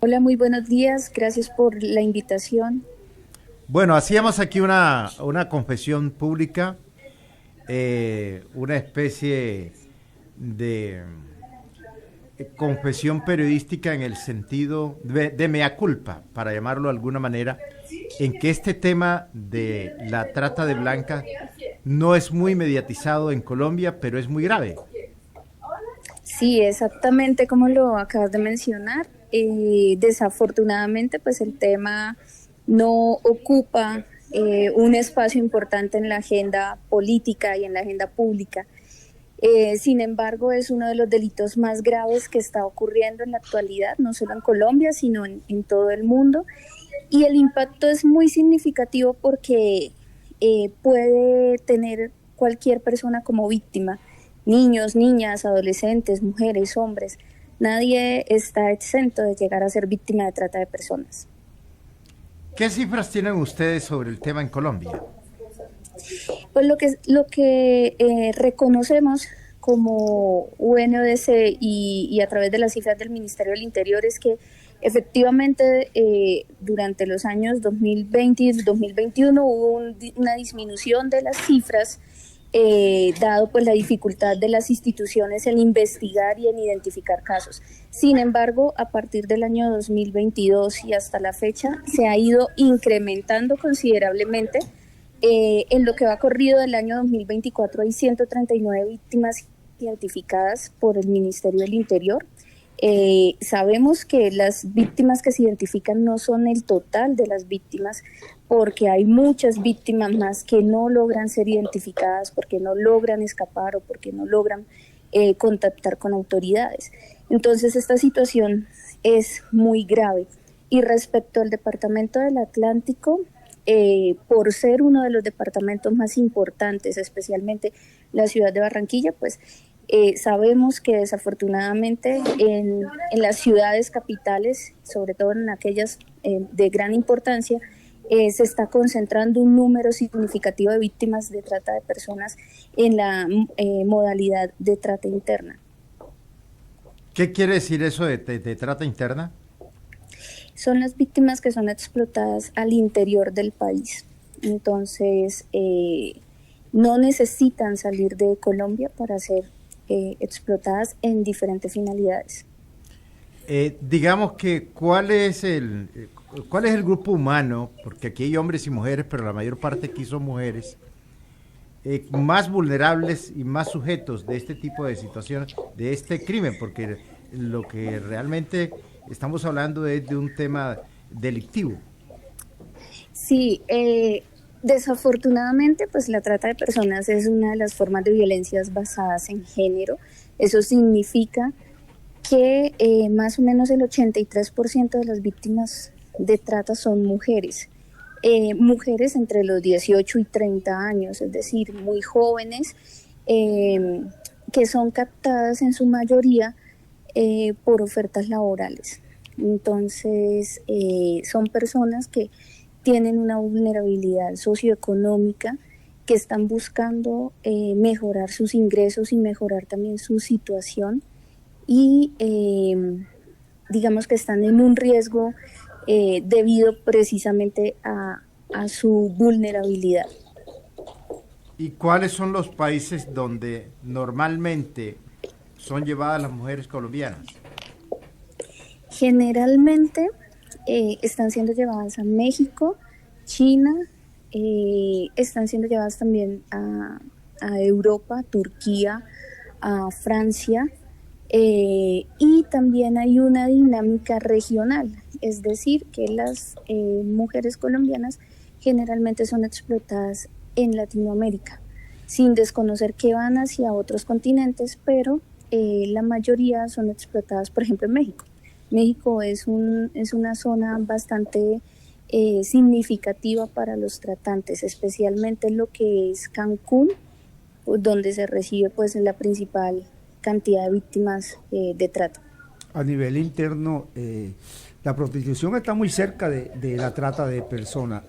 Hola, muy buenos días. Gracias por la invitación. Bueno, hacíamos aquí una confesión pública, una especie de confesión periodística en el sentido de mea culpa, para llamarlo de alguna manera, en que este tema de la trata de blancas no es muy mediatizado en Colombia, pero es muy grave. Sí, exactamente como lo acabas de mencionar. Desafortunadamente, pues el tema no ocupa un espacio importante en la agenda política y en la agenda pública. Sin embargo, es uno de los delitos más graves que está ocurriendo en la actualidad, no solo en Colombia, sino en todo el mundo. Y el impacto es muy significativo porque puede tener cualquier persona como víctima, niños, niñas, adolescentes, mujeres, hombres. Nadie está exento de llegar a ser víctima de trata de personas. ¿Qué cifras tienen ustedes sobre el tema en Colombia? Pues lo que reconocemos como UNODC y a través de las cifras del Ministerio del Interior es que efectivamente durante los años 2020 y 2021 hubo una disminución de las cifras, dado pues la dificultad de las instituciones en investigar y en identificar casos. Sin embargo, a partir del año 2022 y hasta la fecha se ha ido incrementando considerablemente. En lo que va corrido del año 2024 hay 139 víctimas identificadas por el Ministerio del Interior. Sabemos que las víctimas que se identifican no son el total de las víctimas, porque hay muchas víctimas más que no logran ser identificadas, porque no logran escapar o porque no logran contactar con autoridades. Entonces esta situación es muy grave. Y respecto al Departamento del Atlántico, por ser uno de los departamentos más importantes, especialmente la ciudad de Barranquilla, pues sabemos que desafortunadamente en las ciudades capitales, sobre todo en aquellas de gran importancia, se está concentrando un número significativo de víctimas de trata de personas en la modalidad de trata interna. ¿Qué quiere decir eso de trata interna? Son las víctimas que son explotadas al interior del país. Entonces, no necesitan salir de Colombia para ser explotadas en diferentes finalidades. Digamos que ¿cuál es el grupo humano? Porque aquí hay hombres y mujeres, pero la mayor parte aquí son mujeres, más vulnerables y más sujetos de este tipo de situaciones, de este crimen, porque lo que realmente estamos hablando es de un tema delictivo. Sí, desafortunadamente, pues la trata de personas es una de las formas de violencias basadas en género. Eso significa que más o menos el 83% de las víctimas de trata son mujeres. Mujeres entre los 18 y 30 años, es decir, muy jóvenes, que son captadas en su mayoría por ofertas laborales. Entonces, son personas que tienen una vulnerabilidad socioeconómica, que están buscando mejorar sus ingresos y mejorar también su situación y digamos que están en un riesgo debido precisamente a su vulnerabilidad. ¿Y cuáles son los países donde normalmente son llevadas las mujeres colombianas? Generalmente están siendo llevadas a México, China, están siendo llevadas también a Europa, Turquía, a Francia, y también hay una dinámica regional, es decir, que las mujeres colombianas generalmente son explotadas en Latinoamérica, sin desconocer que van hacia otros continentes, pero la mayoría son explotadas, por ejemplo, en México. México es una zona bastante significativa para los tratantes, especialmente en lo que es Cancún, donde se recibe pues la principal cantidad de víctimas de trata. A nivel interno, la prostitución está muy cerca de la trata de personas.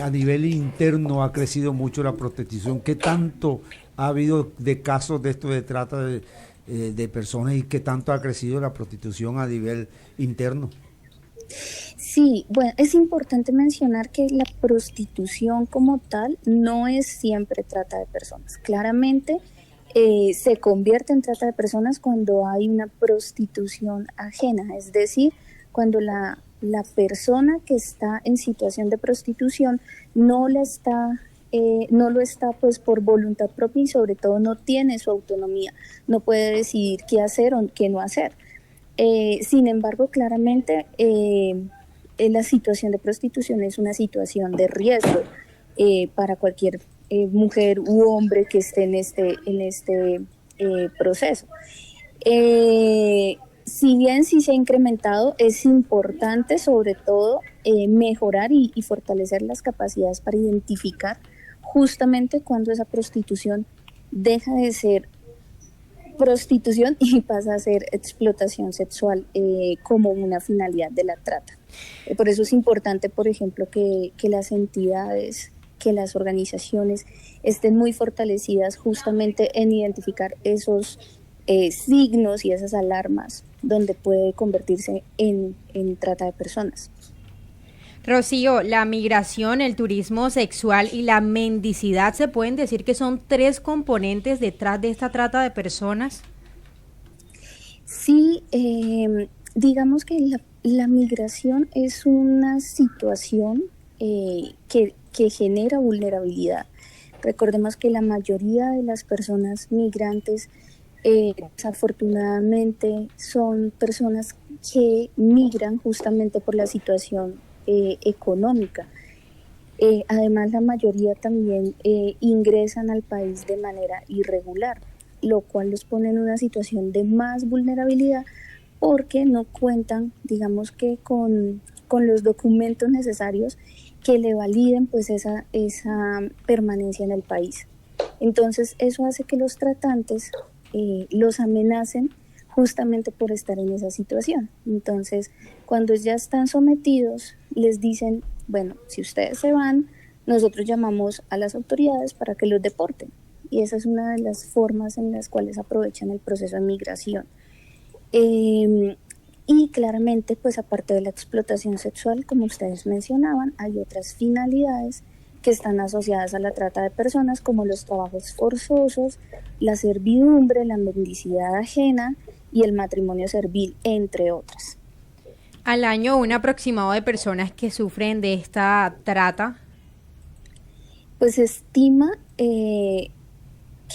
A nivel interno ha crecido mucho la prostitución. ¿Qué tanto ha habido de casos de esto de trata de personas y qué tanto ha crecido la prostitución a nivel interno. Sí, bueno, es importante mencionar que la prostitución como tal no es siempre trata de personas. Claramente se convierte en trata de personas cuando hay una prostitución ajena, es decir, cuando la persona que está en situación de prostitución no lo está pues por voluntad propia y sobre todo no tiene su autonomía, no puede decidir qué hacer o qué no hacer. Sin embargo, claramente la situación de prostitución es una situación de riesgo para cualquier mujer u hombre que esté en este proceso. Si bien sí se ha incrementado, es importante sobre todo mejorar y fortalecer las capacidades para identificar justamente cuando esa prostitución deja de ser prostitución y pasa a ser explotación sexual como una finalidad de la trata. Por eso es importante, por ejemplo, que las entidades, que las organizaciones estén muy fortalecidas justamente en identificar esos signos y esas alarmas donde puede convertirse en trata de personas. Rocío, la migración, el turismo sexual y la mendicidad, ¿se pueden decir que son 3 componentes detrás de esta trata de personas? Sí, digamos que la migración es una situación que genera vulnerabilidad. Recordemos que la mayoría de las personas migrantes desafortunadamente son personas que migran justamente por la situación económica. Además, la mayoría también ingresan al país de manera irregular, lo cual los pone en una situación de más vulnerabilidad porque no cuentan, digamos que con los documentos necesarios que le validen pues esa permanencia en el país. Entonces, eso hace que los tratantes los amenacen justamente por estar en esa situación. Entonces, cuando ya están sometidos, les dicen, bueno, si ustedes se van, nosotros llamamos a las autoridades para que los deporten. Y esa es una de las formas en las cuales aprovechan el proceso de migración. Y claramente, pues aparte de la explotación sexual, como ustedes mencionaban, hay otras finalidades que están asociadas a la trata de personas, como los trabajos forzosos, la servidumbre, la mendicidad ajena y el matrimonio servil, entre otras. Al año, un aproximado de personas que sufren de esta trata. Pues se estima que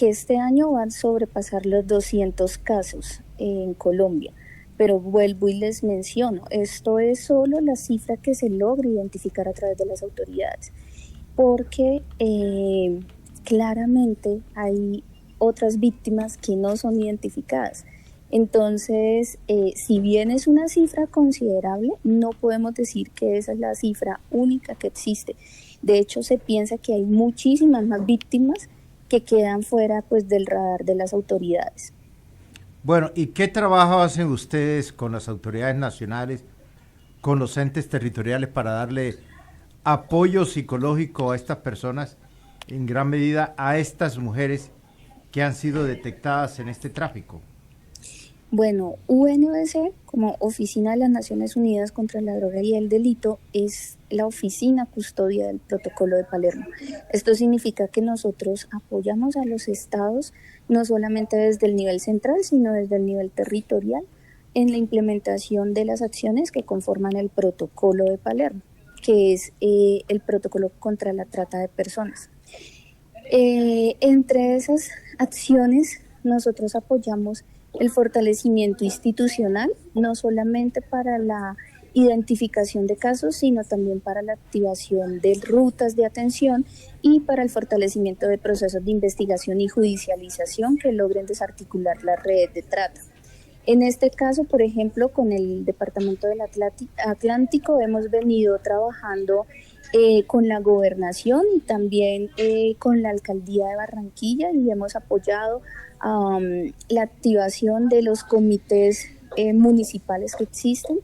este año van a sobrepasar los 200 casos en Colombia. Pero vuelvo y les menciono, esto es solo la cifra que se logra identificar a través de las autoridades, porque claramente hay otras víctimas que no son identificadas. Entonces, si bien es una cifra considerable, no podemos decir que esa es la cifra única que existe. De hecho, se piensa que hay muchísimas más víctimas que quedan fuera pues, del radar de las autoridades. Bueno, ¿y qué trabajo hacen ustedes con las autoridades nacionales, con los entes territoriales para darle apoyo psicológico a estas personas, en gran medida a estas mujeres que han sido detectadas en este tráfico? Bueno, UNODC, como Oficina de las Naciones Unidas contra la Droga y el Delito, es la oficina custodia del Protocolo de Palermo. Esto significa que nosotros apoyamos a los estados, no solamente desde el nivel central, sino desde el nivel territorial, en la implementación de las acciones que conforman el Protocolo de Palermo, que es el protocolo contra la trata de personas. Entre esas acciones, nosotros apoyamos el fortalecimiento institucional, no solamente para la identificación de casos, sino también para la activación de rutas de atención y para el fortalecimiento de procesos de investigación y judicialización que logren desarticular la red de trata. En este caso, por ejemplo, con el Departamento del Atlántico hemos venido trabajando con la gobernación y también con la alcaldía de Barranquilla y hemos apoyado la activación de los comités municipales que existen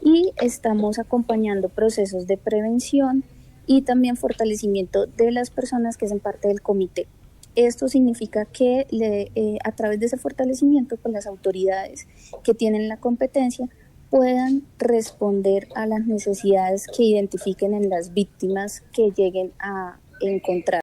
y estamos acompañando procesos de prevención y también fortalecimiento de las personas que hacen parte del comité. Esto significa que a través de ese fortalecimiento, pues las autoridades que tienen la competencia puedan responder a las necesidades que identifiquen en las víctimas que lleguen a encontrar.